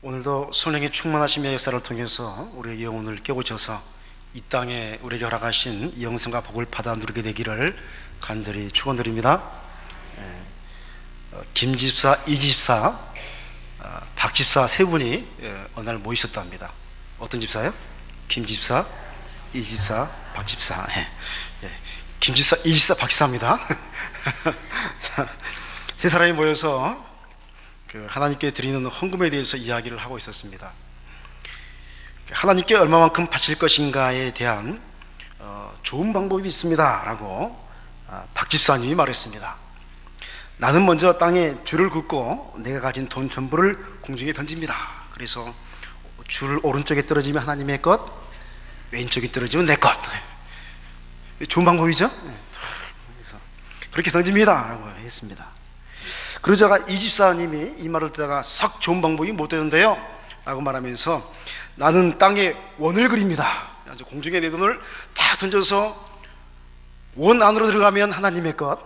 오늘도 성령의 충만하심의 역사를 통해서 우리의 영혼을 깨우쳐서 이 땅에 우리에게 허락하신 영생과 복을 받아 누리게 되기를 간절히 축원드립니다. 김집사, 이집사, 박집사 세 분이 어느 날 모이셨답니다. 어떤 집사요? 김집사, 이집사, 박집사. 김집사, 이집사, 박집사입니다. 세 사람이 모여서 하나님께 드리는 헌금에 대해서 이야기를 하고 있었습니다. 하나님께 얼마만큼 바칠 것인가에 대한 좋은 방법이 있습니다 라고 박집사님이 말했습니다. 나는 먼저 땅에 줄을 긋고 내가 가진 돈 전부를 공중에 던집니다. 그래서 줄 오른쪽에 떨어지면 하나님의 것, 왼쪽에 떨어지면 내 것. 좋은 방법이죠? 그래서 그렇게 던집니다 라고 했습니다. 그러자가 이 집사님이 이 말을 듣다가 썩 좋은 방법이 못 되는데요 라고 말하면서 나는 땅에 원을 그립니다. 공중에 내 돈을 다 던져서 원 안으로 들어가면 하나님의 것,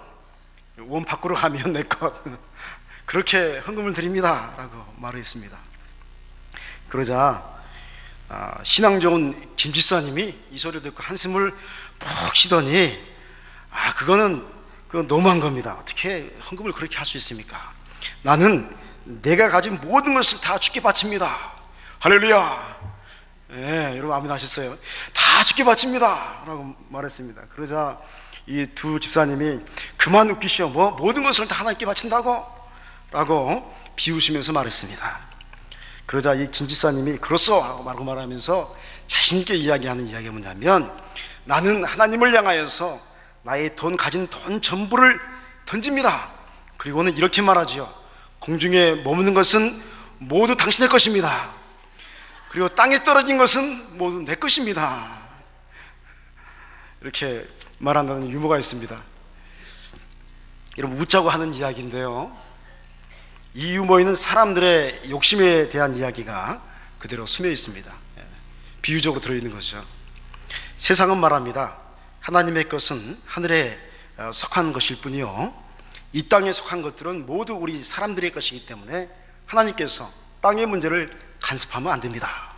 원 밖으로 가면 내 것, 그렇게 헌금을 드립니다 라고 말을 했습니다. 그러자 신앙 좋은 김 집사님이 이 소리를 듣고 한숨을 푹 쉬더니 그건 너무한 겁니다. 어떻게 헌금을 그렇게 할 수 있습니까? 나는 내가 가진 모든 것을 다 주께 바칩니다. 할렐루야. 여러분 아멘 하셨어요? 다 주께 바칩니다 라고 말했습니다. 그러자 이 두 집사님이 그만 웃기시오. 모든 것을 다 하나님께 바친다고? 라고 비웃으면서 말했습니다. 그러자 이 김 집사님이 그렇소 라고 말하면서 자신있게 이야기하는 이야기가 뭐냐면 나는 하나님을 향하여서 나의 가진 돈 전부를 던집니다. 그리고는 이렇게 말하지요. 공중에 머무는 것은 모두 당신의 것입니다. 그리고 땅에 떨어진 것은 모두 내 것입니다. 이렇게 말한다는 유머가 있습니다. 여러분 웃자고 하는 이야기인데요, 이 유머에는 사람들의 욕심에 대한 이야기가 그대로 스며 있습니다. 비유적으로 들어있는 거죠. 세상은 말합니다. 하나님의 것은 하늘에 속한 것일 뿐이요, 이 땅에 속한 것들은 모두 우리 사람들의 것이기 때문에 하나님께서 땅의 문제를 간섭하면 안 됩니다.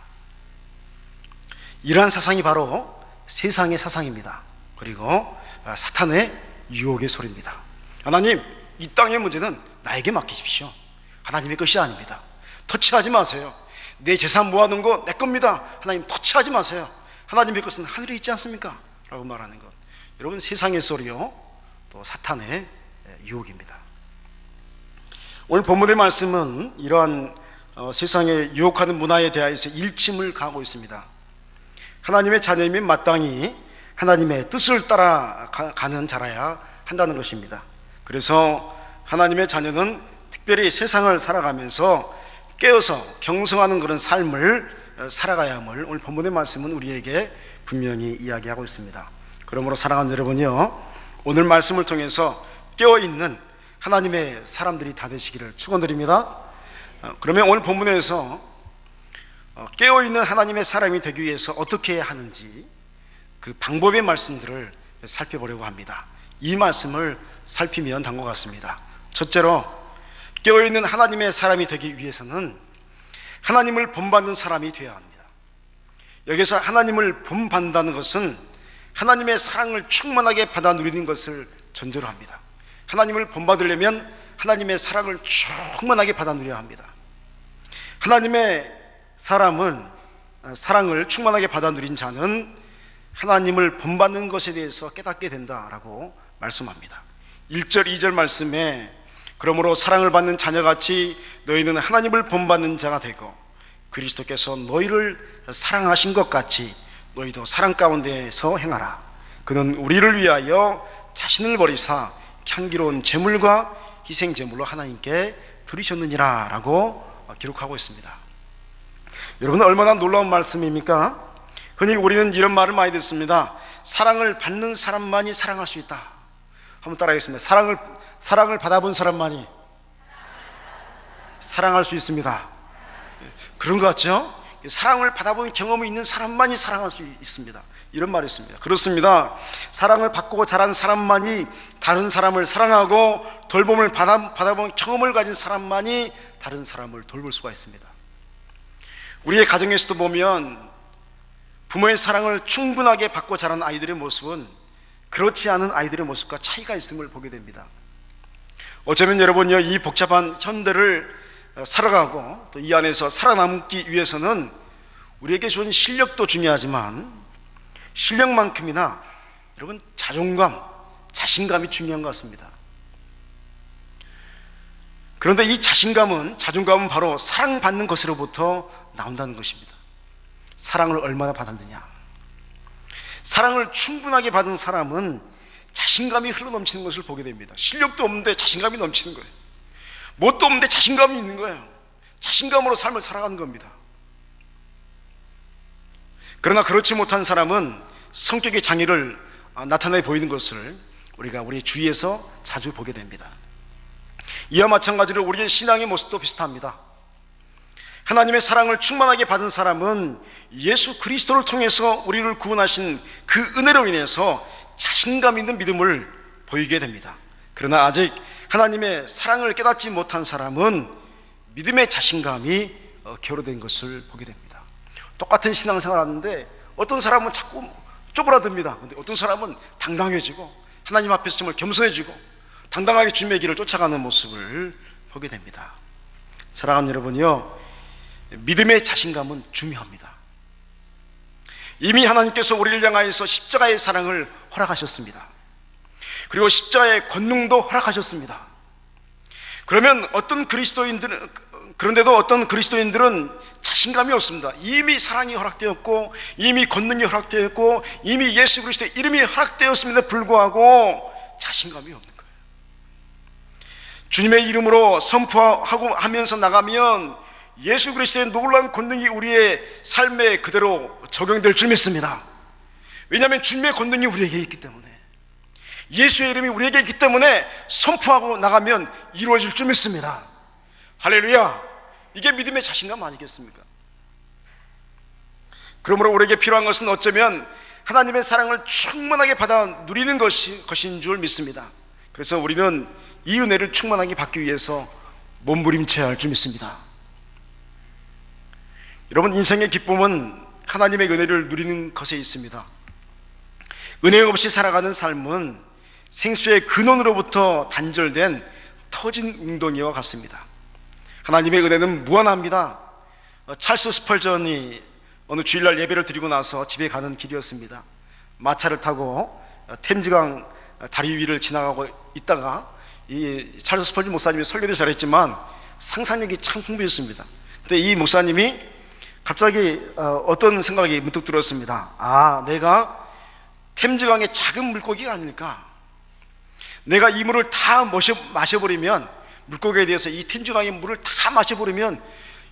이러한 사상이 바로 세상의 사상입니다. 그리고 사탄의 유혹의 소리입니다. 하나님, 이 땅의 문제는 나에게 맡기십시오. 하나님의 것이 아닙니다. 터치하지 마세요. 내 재산 모아둔 거 내 겁니다. 하나님 터치하지 마세요. 하나님의 것은 하늘에 있지 않습니까? 라고 말하는 것, 여러분 세상의 소리요, 또 사탄의 유혹입니다. 오늘 본문의 말씀은 이러한 세상에 유혹하는 문화에 대해서 일침을 가하고 있습니다. 하나님의 자녀이면 마땅히 하나님의 뜻을 따라가는 자라야 한다는 것입니다. 그래서 하나님의 자녀는 특별히 세상을 살아가면서 깨어서 경성하는 그런 삶을 살아가야 함을 오늘 본문의 말씀은 우리에게 분명히 이야기하고 있습니다. 그러므로 사랑하는 여러분요, 오늘 말씀을 통해서 깨어있는 하나님의 사람들이 다 되시기를 축원드립니다. 그러면 오늘 본문에서 깨어있는 하나님의 사람이 되기 위해서 어떻게 해야 하는지 그 방법의 말씀들을 살펴보려고 합니다. 이 말씀을 살피면 다음과 같습니다. 첫째로, 깨어있는 하나님의 사람이 되기 위해서는 하나님을 본받는 사람이 되어야 합니다. 여기서 하나님을 본받는다는 것은 하나님의 사랑을 충만하게 받아 누리는 것을 전제로 합니다. 하나님을 본받으려면 하나님의 사랑을 충만하게 받아 누려야 합니다. 하나님의 사랑을 충만하게 받아 누린 자는 하나님을 본받는 것에 대해서 깨닫게 된다라고 말씀합니다. 1절 2절 말씀에 그러므로 사랑을 받는 자녀같이 너희는 하나님을 본받는 자가 되고 그리스도께서 너희를 사랑하신 것 같이 너희도 사랑 가운데서 행하라. 그는 우리를 위하여 자신을 버리사 향기로운 제물과 희생 제물로 하나님께 드리셨느니라 라고 기록하고 있습니다. 여러분, 얼마나 놀라운 말씀입니까? 흔히 우리는 이런 말을 많이 듣습니다. 사랑을 받는 사람만이 사랑할 수 있다. 한번 따라하겠습니다. 사랑을 받아본 사람만이 사랑할 수 있습니다. 그런 것 같죠? 사랑을 받아본 경험이 있는 사람만이 사랑할 수 있습니다. 이런 말이 있습니다. 그렇습니다. 사랑을 받고 자란 사람만이 다른 사람을 사랑하고 돌봄을 받아본 경험을 가진 사람만이 다른 사람을 돌볼 수가 있습니다. 우리의 가정에서도 보면 부모의 사랑을 충분하게 받고 자란 아이들의 모습은 그렇지 않은 아이들의 모습과 차이가 있음을 보게 됩니다. 어쩌면 여러분요, 이 복잡한 현대를 살아가고 또 이 안에서 살아남기 위해서는 우리에게 좋은 실력도 중요하지만 실력만큼이나 여러분 자존감, 자신감이 중요한 것 같습니다. 그런데 이 자존감은 바로 사랑받는 것으로부터 나온다는 것입니다. 사랑을 얼마나 받았느냐. 사랑을 충분하게 받은 사람은 자신감이 흘러넘치는 것을 보게 됩니다. 실력도 없는데 자신감이 넘치는 거예요. 뭣도 없는데 자신감이 있는 거예요. 자신감으로 삶을 살아가는 겁니다. 그러나 그렇지 못한 사람은 성격의 장애를 나타내 보이는 것을 우리가 우리 주위에서 자주 보게 됩니다. 이와 마찬가지로 우리의 신앙의 모습도 비슷합니다. 하나님의 사랑을 충만하게 받은 사람은 예수 그리스도를 통해서 우리를 구원하신 그 은혜로 인해서 자신감 있는 믿음을 보이게 됩니다. 그러나 아직 하나님의 사랑을 깨닫지 못한 사람은 믿음의 자신감이 결여된 것을 보게 됩니다. 똑같은 신앙생활을 하는데 어떤 사람은 자꾸 쪼그라듭니다. 근데 어떤 사람은 당당해지고 하나님 앞에서 정말 겸손해지고 당당하게 주님의 길을 쫓아가는 모습을 보게 됩니다. 사랑하는 여러분이요, 믿음의 자신감은 중요합니다. 이미 하나님께서 우리를 향하여서 십자가의 사랑을 허락하셨습니다. 그리고 십자가의 권능도 허락하셨습니다. 그런데도 어떤 그리스도인들은 자신감이 없습니다. 이미 사랑이 허락되었고 이미 권능이 허락되었고 이미 예수 그리스도의 이름이 허락되었음에도 불구하고 자신감이 없는 거예요. 주님의 이름으로 선포하고 하면서 나가면 예수 그리스도의 놀라운 권능이 우리의 삶에 그대로 적용될 줄 믿습니다. 왜냐하면 주님의 권능이 우리에게 있기 때문에, 예수의 이름이 우리에게 있기 때문에 선포하고 나가면 이루어질 줄 믿습니다. 할렐루야! 이게 믿음의 자신감 아니겠습니까? 그러므로 우리에게 필요한 것은 어쩌면 하나님의 사랑을 충만하게 받아 누리는 것인 줄 믿습니다. 그래서 우리는 이 은혜를 충만하게 받기 위해서 몸부림쳐야 할 줄 믿습니다. 여러분, 인생의 기쁨은 하나님의 은혜를 누리는 것에 있습니다. 은혜 없이 살아가는 삶은 생수의 근원으로부터 단절된 터진 웅덩이와 같습니다. 하나님의 은혜는 무한합니다. 찰스 스펄전이 어느 주일날 예배를 드리고 나서 집에 가는 길이었습니다. 마차를 타고 템즈강 다리 위를 지나가고 있다가 이 찰스 스펄전 목사님이 설교도 잘했지만 상상력이 참 풍부했습니다. 근데 이 목사님이 갑자기 어떤 생각이 문득 들었습니다. 내가 템즈강의 작은 물고기가 아닐까? 내가 이 물을 다 마셔버리면, 물고기에 대해서 이 템즈강의 물을 다 마셔버리면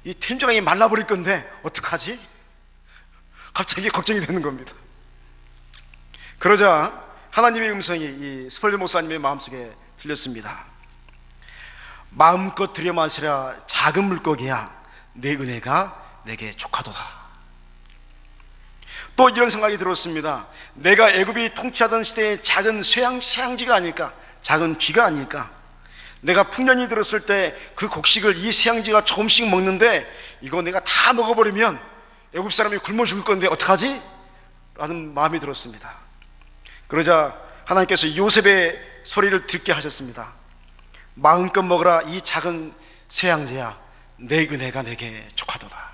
이 템즈강이 말라버릴 건데 어떡하지? 갑자기 걱정이 되는 겁니다. 그러자 하나님의 음성이 이 스펄전 목사님의 마음속에 들렸습니다. 마음껏 들여 마시라 작은 물고기야, 내 은혜가 내게 족하도다. 또 이런 생각이 들었습니다. 내가 애굽이 통치하던 시대의 작은 쇠양지가 아닐까, 작은 쥐가 아닐까. 내가 풍년이 들었을 때 그 곡식을 이 쇠양지가 조금씩 먹는데 이거 내가 다 먹어버리면 애굽 사람이 굶어 죽을 건데 어떡하지? 라는 마음이 들었습니다. 그러자 하나님께서 요셉의 소리를 듣게 하셨습니다. 마음껏 먹으라 이 작은 쇠양지야, 내 은혜가 내게 족하도다.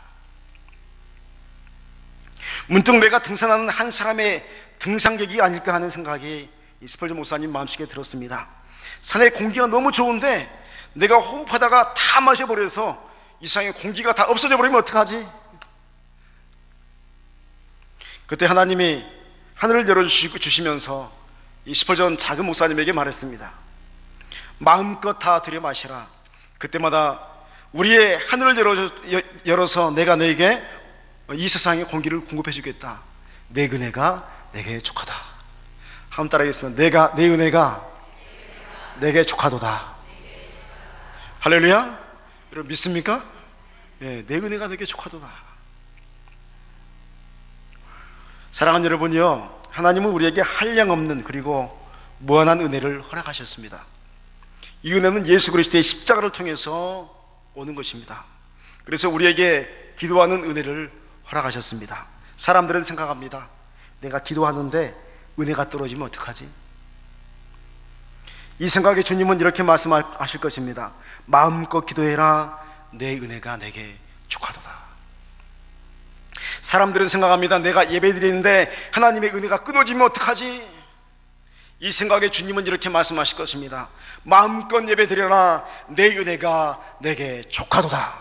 문득 내가 등산하는 한 사람의 등산객이 아닐까 하는 생각이 이 스펄전 목사님 마음속에 들었습니다. 산의 공기가 너무 좋은데 내가 호흡하다가 다 마셔버려서 이 세상에 공기가 다 없어져 버리면 어떡하지? 그때 하나님이 하늘을 열어주시면서 이 스펄전 작은 목사님에게 말했습니다. 마음껏 다 들여 마시라. 그때마다 우리의 하늘을 열어서 내가 너에게 이 세상의 공기를 공급해 주겠다. 내 은혜가 내게 족하다. 한번 따라하겠습니다. 내 은혜가 내게 족하도다. 할렐루야. 여러분 믿습니까? 네, 내 은혜가 내게 족하도다. 사랑하는 여러분이요, 하나님은 우리에게 한량없는 그리고 무한한 은혜를 허락하셨습니다. 이 은혜는 예수 그리스도의 십자가를 통해서 오는 것입니다. 그래서 우리에게 기도하는 은혜를 허락하셨습니다. 사람들은 생각합니다. 내가 기도하는데 은혜가 떨어지면 어떡하지? 이 생각에 주님은 이렇게 말씀하실 것입니다. 마음껏 기도해라. 내 은혜가 내게 족하도다. 사람들은 생각합니다. 내가 예배드리는데 하나님의 은혜가 끊어지면 어떡하지? 이 생각에 주님은 이렇게 말씀하실 것입니다. 마음껏 예배드려라. 내 은혜가 내게 족하도다.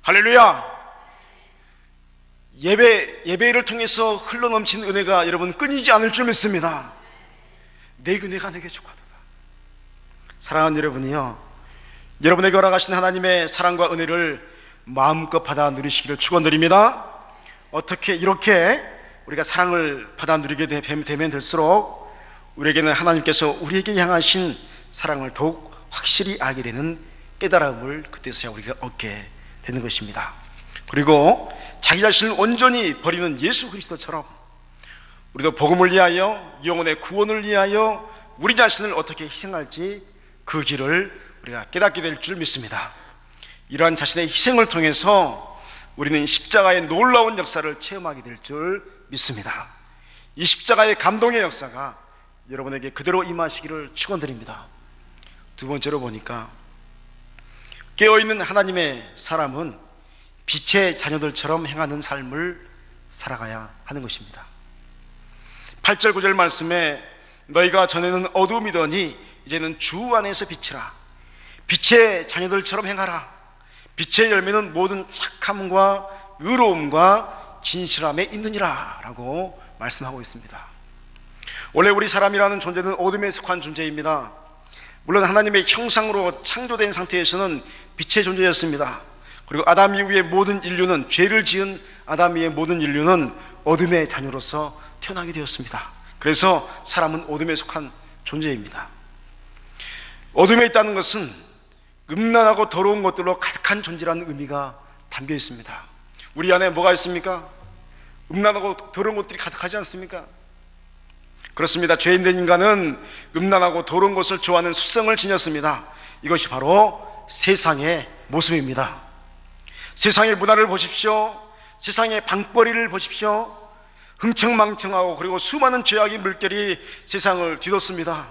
할렐루야. 예배를 통해서 흘러넘친 은혜가 여러분 끊이지 않을 줄 믿습니다. 내 은혜가 내게 족하도다. 사랑하는 여러분이요, 여러분에게 허락하신 하나님의 사랑과 은혜를 마음껏 받아 누리시기를 축원드립니다. 어떻게 이렇게 우리가 사랑을 받아 누리게 되면 될수록 우리에게는 하나님께서 우리에게 향하신 사랑을 더욱 확실히 알게 되는 깨달음을 그때서야 우리가 얻게 되는 것입니다. 그리고 자기 자신을 온전히 버리는 예수 그리스도처럼 우리도 복음을 위하여, 영혼의 구원을 위하여 우리 자신을 어떻게 희생할지 그 길을 우리가 깨닫게 될 줄 믿습니다. 이러한 자신의 희생을 통해서 우리는 십자가의 놀라운 역사를 체험하게 될 줄 믿습니다. 이 십자가의 감동의 역사가 여러분에게 그대로 임하시기를 축원드립니다. 두 번째로 보니까 깨어있는 하나님의 사람은 빛의 자녀들처럼 행하는 삶을 살아가야 하는 것입니다. 8절 9절 말씀에 너희가 전에는 어두움이더니 이제는 주 안에서 빛이라. 빛의 자녀들처럼 행하라. 빛의 열매는 모든 착함과 의로움과 진실함에 있느니라 라고 말씀하고 있습니다. 원래 우리 사람이라는 존재는 어둠에 속한 존재입니다. 물론 하나님의 형상으로 창조된 상태에서는 빛의 존재였습니다. 그리고 아담 이후의 모든 인류는, 죄를 지은 아담 이후의 모든 인류는 어둠의 자녀로서 태어나게 되었습니다. 그래서 사람은 어둠에 속한 존재입니다. 어둠에 있다는 것은 음란하고 더러운 것들로 가득한 존재라는 의미가 담겨 있습니다. 우리 안에 뭐가 있습니까? 음란하고 더러운 것들이 가득하지 않습니까? 그렇습니다. 죄인된 인간은 음란하고 더러운 것을 좋아하는 습성을 지녔습니다. 이것이 바로 세상의 모습입니다. 세상의 문화를 보십시오. 세상의 방벌이를 보십시오. 흥청망청하고 그리고 수많은 죄악의 물결이 세상을 뒤덮습니다.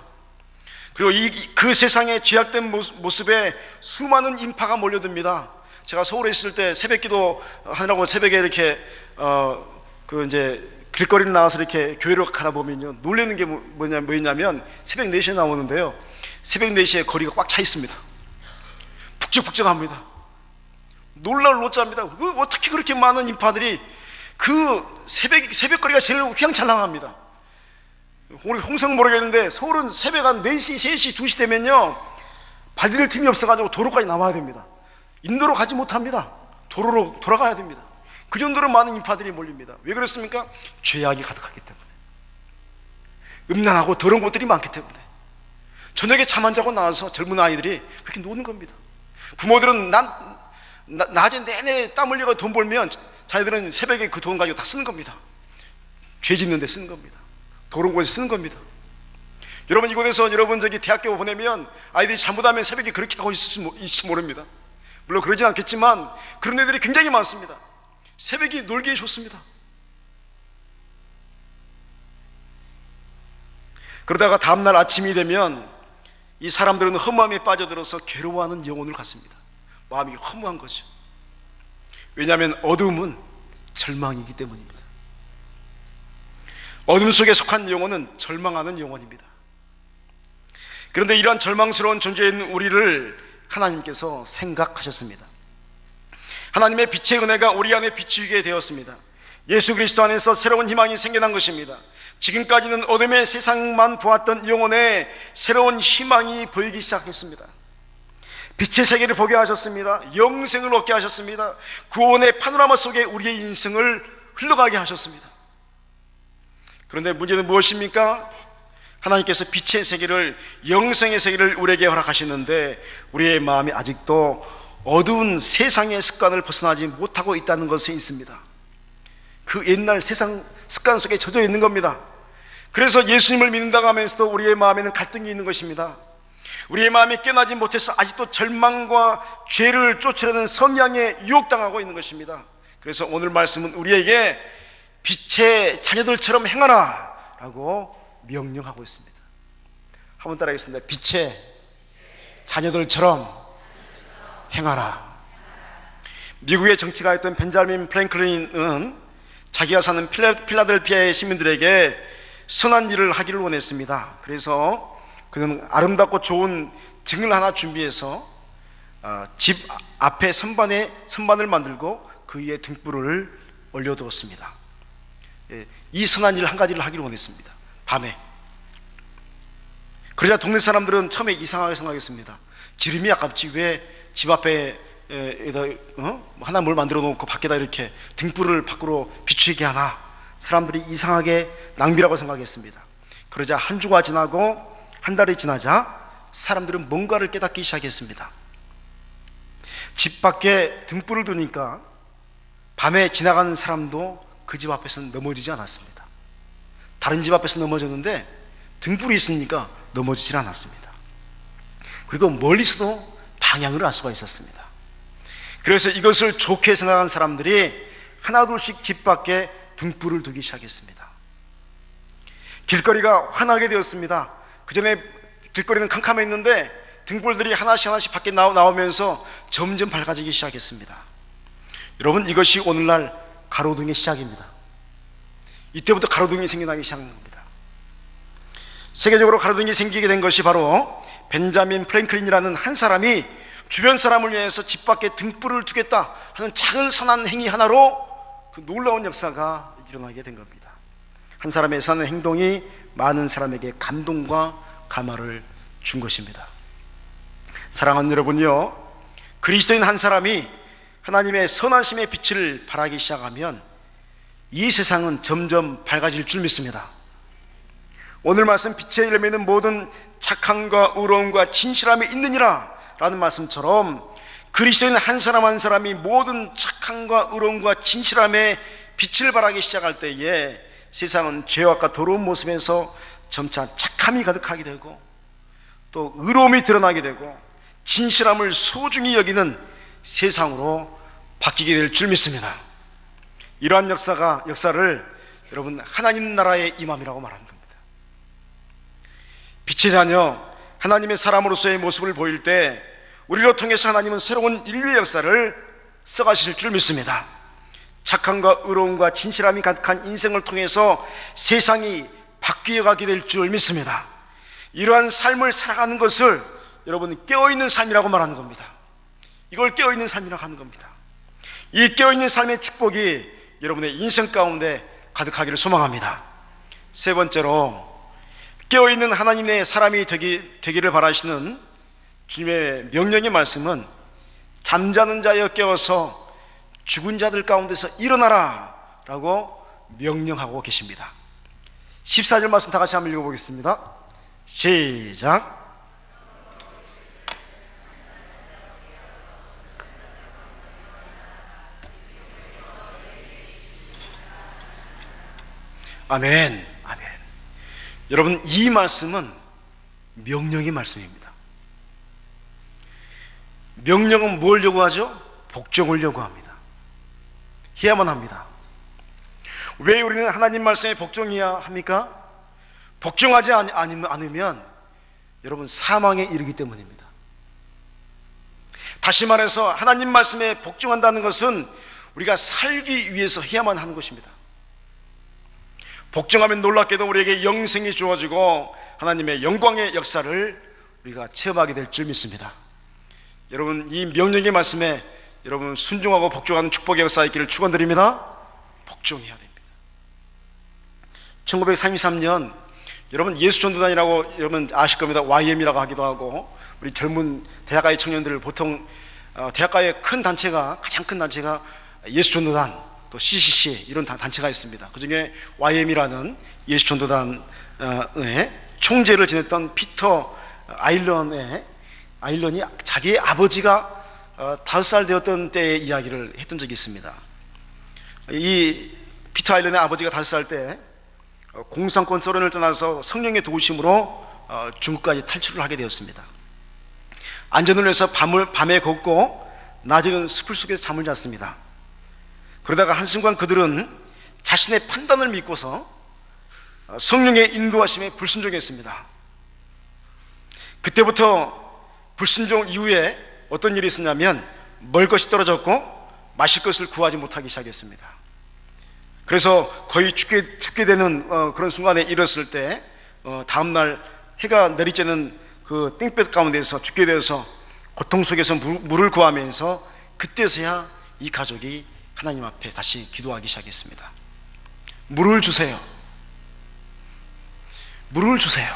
그리고 그 세상의 죄악된 모습에 수많은 인파가 몰려듭니다. 제가 서울에 있을 때 새벽기도 하느라고 새벽에 이렇게 길거리를 나와서 이렇게 교회를 가다 보면요, 놀라는 게 뭐였냐면 새벽 4시에 나오는데요, 새벽 4시에 거리가 꽉 차 있습니다. 북적북적합니다. 놀라울 노자입니다. 어떻게 그렇게 많은 인파들이 그 새벽거리가 제일 휘황찬란합니다. 우리 홍성 모르겠는데 서울은 새벽 한 4시, 3시, 2시 되면요 발디딜 틈이 없어가지고 도로까지 나와야 됩니다. 인도로 가지 못합니다. 도로로 돌아가야 됩니다. 그 정도로 많은 인파들이 몰립니다. 왜 그렇습니까? 죄악이 가득하기 때문에, 음란하고 더러운 곳들이 많기 때문에. 저녁에 잠 안 자고 나와서 젊은 아이들이 그렇게 노는 겁니다. 부모들은 낮에 내내 땀 흘리고 돈 벌면 자기들은 새벽에 그 돈 가지고 다 쓰는 겁니다. 죄 짓는 데 쓰는 겁니다. 더러운 곳에 쓰는 겁니다. 여러분, 이곳에서 여러분 대학교 보내면 아이들이 잘못하면 새벽에 그렇게 하고 있을지 모릅니다. 물론 그러진 않겠지만 그런 애들이 굉장히 많습니다. 새벽이 놀기에 좋습니다. 그러다가 다음날 아침이 되면 이 사람들은 허무함에 빠져들어서 괴로워하는 영혼을 갖습니다. 마음이 허무한 거죠. 왜냐하면 어둠은 절망이기 때문입니다. 어둠 속에 속한 영혼은 절망하는 영혼입니다. 그런데 이러한 절망스러운 존재인 우리를 하나님께서 생각하셨습니다. 하나님의 빛의 은혜가 우리 안에 비추게 되었습니다. 예수 그리스도 안에서 새로운 희망이 생겨난 것입니다. 지금까지는 어둠의 세상만 보았던 영혼에 새로운 희망이 보이기 시작했습니다. 빛의 세계를 보게 하셨습니다. 영생을 얻게 하셨습니다. 구원의 파노라마 속에 우리의 인생을 흘러가게 하셨습니다. 그런데 문제는 무엇입니까? 하나님께서 빛의 세계를, 영생의 세계를 우리에게 허락하시는데 우리의 마음이 아직도 어두운 세상의 습관을 벗어나지 못하고 있다는 것에 있습니다. 그 옛날 세상 습관 속에 젖어 있는 겁니다. 그래서 예수님을 믿는다고 하면서도 우리의 마음에는 갈등이 있는 것입니다. 우리의 마음이 깨나지 못해서 아직도 절망과 죄를 쫓으려는 성향에 유혹당하고 있는 것입니다. 그래서 오늘 말씀은 우리에게 빛의 자녀들처럼 행하라 라고 명령하고 있습니다. 한번 따라하겠습니다. 빛의 자녀들처럼 행하라. 미국의 정치가였던 벤자민 프랭클린은 자기가 사는 필라델피아의 시민들에게 선한 일을 하기를 원했습니다. 그래서 그는 아름답고 좋은 등을 하나 준비해서 집 앞에 선반을 만들고 그 위에 등불을 올려두었습니다. 이 선한 일 한 가지를 하기를 원했습니다. 밤에. 그러자 동네 사람들은 처음에 이상하게 생각했습니다. 기름이 아깝지 왜 집 앞에 하나 뭘 만들어 놓고 밖에다 이렇게 등불을 밖으로 비추게 하나. 사람들이 이상하게 낭비라고 생각했습니다. 그러자 한 주가 지나고 한 달이 지나자 사람들은 뭔가를 깨닫기 시작했습니다. 집 밖에 등불을 두니까 밤에 지나가는 사람도 그 집 앞에서 넘어지지 않았습니다. 다른 집 앞에서 넘어졌는데 등불이 있으니까 넘어지질 않았습니다. 그리고 멀리서도 방향을 알 수가 있었습니다. 그래서 이것을 좋게 생각한 사람들이 하나둘씩 집 밖에 등불을 두기 시작했습니다. 길거리가 환하게 되었습니다. 그 전에 길거리는 캄캄했는데 등불들이 하나씩 밖에 나오면서 점점 밝아지기 시작했습니다. 여러분, 이것이 오늘날 가로등의 시작입니다. 이때부터 가로등이 생겨나기 시작한 겁니다. 세계적으로 가로등이 생기게 된 것이 바로 벤자민 프랭클린이라는 한 사람이 주변 사람을 위해서 집 밖에 등불을 두겠다 하는 작은 선한 행위 하나로 그 놀라운 역사가 일어나게 된 겁니다. 한 사람의 선한 행동이 많은 사람에게 감동과 감화를 준 것입니다. 사랑하는 여러분요, 그리스도인 한 사람이 하나님의 선하심의 빛을 발하기 시작하면 이 세상은 점점 밝아질 줄 믿습니다. 오늘 말씀 빛의 열매는 모든 착함과 의로움과 진실함이 있느니라 라는 말씀처럼 그리스도인 한 사람 한 사람이 모든 착함과 의로움과 진실함의 빛을 발하기 시작할 때에 세상은 죄악과 더러운 모습에서 점차 착함이 가득하게 되고 또 의로움이 드러나게 되고 진실함을 소중히 여기는 세상으로 바뀌게 될 줄 믿습니다. 이러한 역사를 여러분 하나님 나라의 임함이라고 말하는 겁니다. 빛의 자녀 하나님의 사람으로서의 모습을 보일 때 우리로 통해서 하나님은 새로운 인류의 역사를 써가실 줄 믿습니다. 착함과 의로움과 진실함이 가득한 인생을 통해서 세상이 바뀌어가게 될 줄 믿습니다. 이러한 삶을 살아가는 것을 여러분 깨어있는 삶이라고 말하는 겁니다. 이걸 깨어있는 삶이라고 하는 겁니다. 이 깨어있는 삶의 축복이 여러분의 인생 가운데 가득하기를 소망합니다. 세 번째로 깨어있는 하나님의 사람이 되기를 바라시는 주님의 명령의 말씀은 잠자는 자여 깨어서 죽은 자들 가운데서 일어나라 라고 명령하고 계십니다. 14절 말씀 다 같이 한번 읽어보겠습니다. 시작. 아멘, 아멘. 여러분, 이 말씀은 명령의 말씀입니다. 명령은 뭘 요구하죠? 복종을 요구합니다. 해야만 합니다. 왜 우리는 하나님 말씀에 복종해야 합니까? 복종하지 않으면 여러분 사망에 이르기 때문입니다. 다시 말해서 하나님 말씀에 복종한다는 것은 우리가 살기 위해서 해야만 하는 것입니다. 복종하면 놀랍게도 우리에게 영생이 주어지고 하나님의 영광의 역사를 우리가 체험하게 될 줄 믿습니다. 여러분, 이 명령의 말씀에 여러분 순종하고 복종하는 축복의 역사 있기를 축원드립니다. 복종해야 됩니다. 1933년 여러분 예수전도단이라고 여러분 아실 겁니다. YM이라고 하기도 하고 우리 젊은 대학가의 청년들을 보통 대학가의 가장 큰 단체가 예수전도단 또 CCC 이런 단체가 있습니다. 그 중에 YM이라는 예수전도단의 총재를 지냈던 피터 아일런이 자기의 아버지가 5살 되었던 때의 이야기를 했던 적이 있습니다. 이 피터 아일런의 아버지가 5살 때 공산권 소련을 떠나서 성령의 도우심으로 중국까지 탈출을 하게 되었습니다. 안전을 위해서 밤에 걷고 낮에는 숲을 속에서 잠을 잤습니다. 그러다가 한순간 그들은 자신의 판단을 믿고서 성령의 인도하심에 불순종했습니다. 그때부터 불순종 이후에 어떤 일이 있었냐면 먹을 것이 떨어졌고 마실 것을 구하지 못하기 시작했습니다. 그래서 거의 죽게 되는 그런 순간에 이르렀을 때 다음날 해가 내리쬐는 그 땡볕 가운데서 죽게 되어서 고통 속에서 물을 구하면서 그때서야 이 가족이 하나님 앞에 다시 기도하기 시작했습니다. 물을 주세요. 물을 주세요.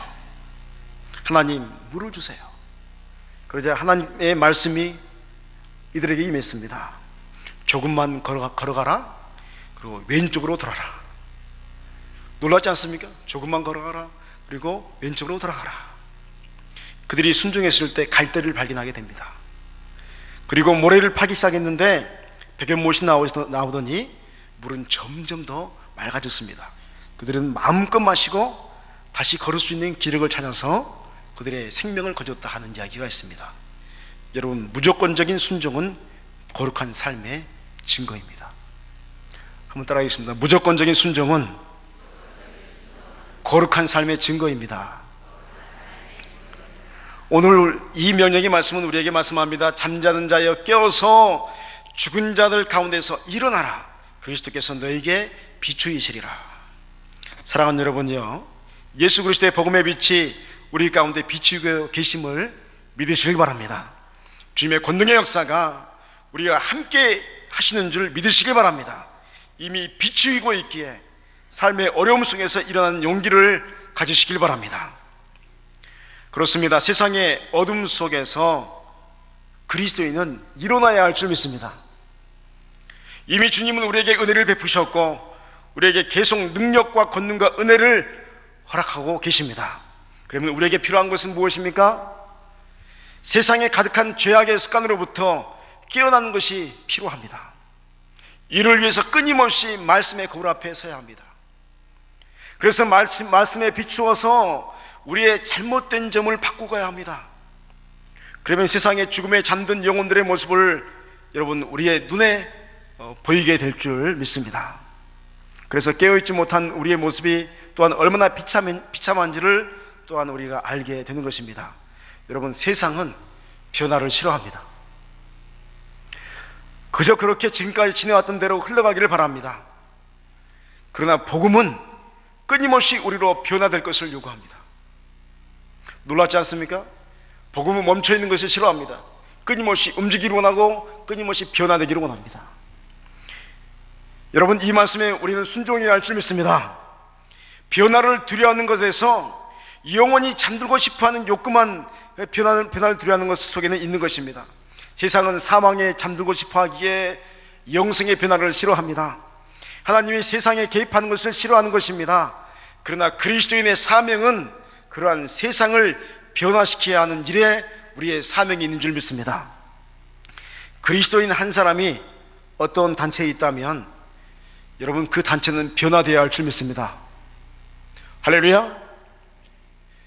하나님, 물을 주세요. 그러자 하나님의 말씀이 이들에게 임했습니다. 조금만 걸어가라. 그리고 왼쪽으로 돌아라. 놀랍지 않습니까? 조금만 걸어가라. 그리고 왼쪽으로 돌아가라. 그들이 순종했을 때 갈대를 발견하게 됩니다. 그리고 모래를 파기 시작했는데 백연못이 나오더니 물은 점점 더 맑아졌습니다. 그들은 마음껏 마시고 다시 걸을 수 있는 기력을 찾아서 그들의 생명을 거뒀다 하는 이야기가 있습니다. 여러분, 무조건적인 순종은 거룩한 삶의 증거입니다. 한번 따라하겠습니다. 무조건적인 순종은 거룩한 삶의 증거입니다. 오늘 이 명령의 말씀은 우리에게 말씀합니다. 잠자는 자여 깨어서 죽은 자들 가운데서 일어나라. 그리스도께서 너에게 비추이시리라. 사랑하는 여러분요, 예수 그리스도의 복음의 빛이 우리 가운데 비추고 계심을 믿으시길 바랍니다. 주님의 권능의 역사가 우리가 함께 하시는 줄 믿으시길 바랍니다. 이미 비추이고 있기에 삶의 어려움 속에서 일어나는 용기를 가지시길 바랍니다. 그렇습니다. 세상의 어둠 속에서 그리스도인은 일어나야 할 줄 믿습니다. 이미 주님은 우리에게 은혜를 베푸셨고 우리에게 계속 능력과 권능과 은혜를 허락하고 계십니다. 그러면 우리에게 필요한 것은 무엇입니까? 세상에 가득한 죄악의 습관으로부터 깨어나는 것이 필요합니다. 이를 위해서 끊임없이 말씀의 거울 앞에 서야 합니다. 그래서 말씀에 비추어서 우리의 잘못된 점을 바꾸어야 합니다. 그러면 세상의 죽음에 잠든 영혼들의 모습을 여러분 우리의 눈에 보이게 될 줄 믿습니다. 그래서 깨어있지 못한 우리의 모습이 또한 얼마나 비참한지를 또한 우리가 알게 되는 것입니다. 여러분, 세상은 변화를 싫어합니다. 그저 그렇게 지금까지 지내왔던 대로 흘러가기를 바랍니다. 그러나 복음은 끊임없이 우리로 변화될 것을 요구합니다. 놀랍지 않습니까? 복음은 멈춰있는 것을 싫어합니다. 끊임없이 움직이기를 원하고 끊임없이 변화되기를 원합니다. 여러분, 이 말씀에 우리는 순종해야 할 줄 믿습니다. 변화를 두려워하는 것에서 영원히 잠들고 싶어하는 욕구만 변화를 두려워하는 것 속에는 있는 것입니다. 세상은 사망에 잠들고 싶어하기에 영생의 변화를 싫어합니다. 하나님이 세상에 개입하는 것을 싫어하는 것입니다. 그러나 그리스도인의 사명은 그러한 세상을 변화시켜야 하는 일에 우리의 사명이 있는 줄 믿습니다. 그리스도인 한 사람이 어떤 단체에 있다면 여러분, 그 단체는 변화되어야 할 줄 믿습니다. 할렐루야.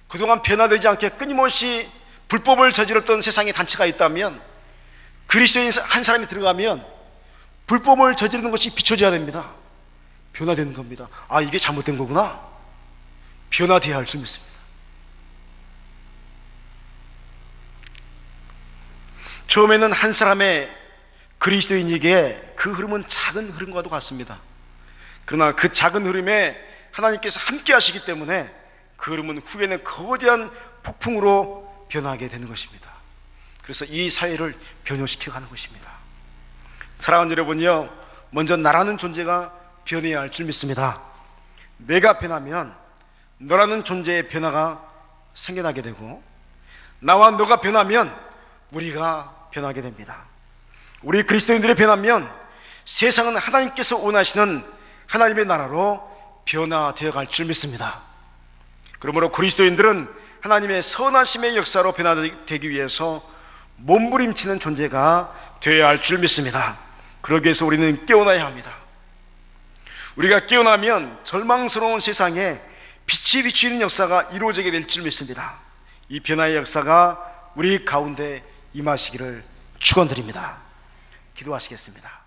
그동안 변화되지 않게 끊임없이 불법을 저질렀던 세상의 단체가 있다면 그리스도인 한 사람이 들어가면 불법을 저지르는 것이 비춰져야 됩니다. 변화되는 겁니다. 아, 이게 잘못된 거구나. 변화되어야 할 줄 믿습니다. 처음에는 한 사람의 그리스도인에게 그 흐름은 작은 흐름과도 같습니다. 그러나 그 작은 흐름에 하나님께서 함께 하시기 때문에 그 흐름은 후에는 거대한 폭풍으로 변하게 되는 것입니다. 그래서 이 사회를 변효시켜 가는 것입니다. 사랑하는 여러분요, 먼저 나라는 존재가 변해야 할 줄 믿습니다. 내가 변하면 너라는 존재의 변화가 생겨나게 되고, 나와 너가 변하면 우리가 변하게 됩니다. 우리 그리스도인들이 변하면 세상은 하나님께서 원하시는 하나님의 나라로 변화되어 갈 줄 믿습니다. 그러므로 그리스도인들은 하나님의 선하심의 역사로 변화되기 위해서 몸부림치는 존재가 되어야 할 줄 믿습니다. 그러기 위해서 우리는 깨어나야 합니다. 우리가 깨어나면 절망스러운 세상에 빛이 비추는 역사가 이루어지게 될 줄 믿습니다. 이 변화의 역사가 우리 가운데 임하시기를 축원드립니다. 기도하시겠습니다.